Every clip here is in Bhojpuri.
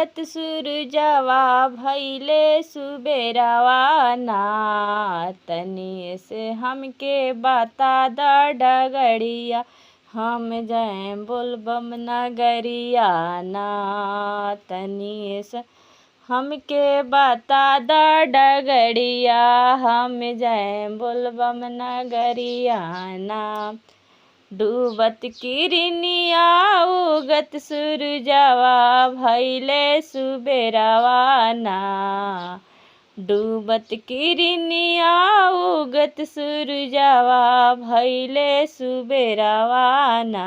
उगत सूरजवा भइले सुबेरावा ना। तनी से हमके बता द डगरिया हम जाए बोलबम नगरिया ना। तनी से हमके बता द डगरिया हम जाए बोलबम नगरिया ना। डूबत किरनिया उगत सूरजवा भइले सुबेरावा ना। डूबत किरनिया उगत सूरजवा भइले सुबेरावा ना।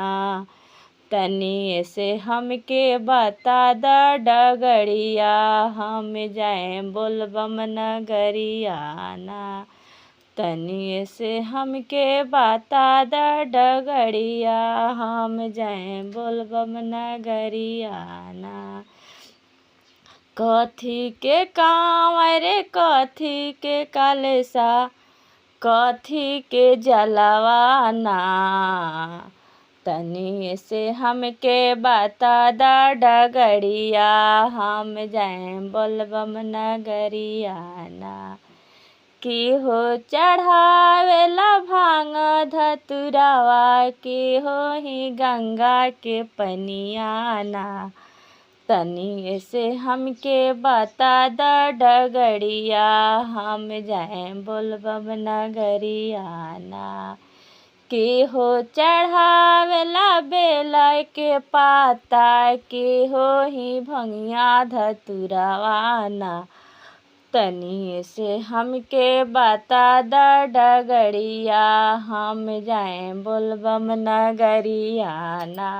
तनी से हमके बता द डगरिया हम जाए बोलबम नगरिया ना। तनी से हमके बता द डगरिया हम जाए बोलबम नगरिया ना। कथी के कांवर कथी के कलसा कथी के जलवा ना। तनी से हमके बता द डगरिया हम जाए बोलबम नगरिया ना। की हो चढ़ावेला भांग धतुरावा की हो ही गंगा के पनिया ना। तनी से हमके बता द डगरिया हम जाए बोलबम नगरिया ना। की हो चढ़ावेला बेला के पाता की हो ही भंगिया धतुरावा ना। तनी से हमके बता द डगरिया हम जाए बोलबम नगरिया ना।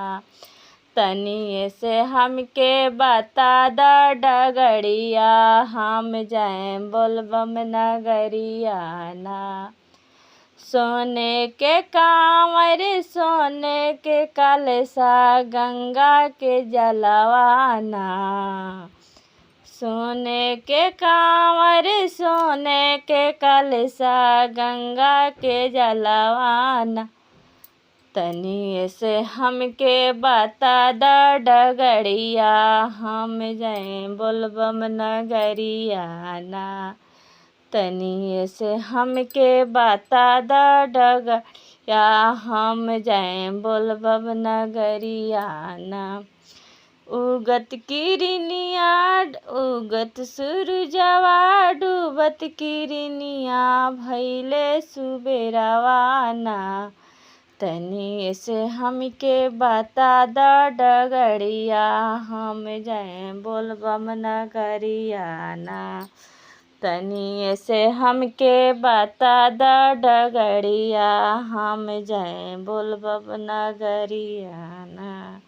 तनी से हमके बता द डगरिया हम जाए बोलबम नगरिया ना। सोने के कांवर सोने के कलसा गंगा के जलवा ना। सोने के कांवर सोने के कलसा गंगा के जलवा ना। तनी से हमके बता द डगरिया हम जाए बोलबम नगरिया ना। तनी से हमके बता द डगरिया हम जाए बोलबम नगरिया ना। उगत किरनिया उगत सूरजवा डूबत किरनिया भइले सुबेरावा ना। तनी से हमके बता द डगरिया हम जाए बोलबम नगरिया ना। तनी से हमके बता द डगरिया हम जाए बोलबम नगरिया ना।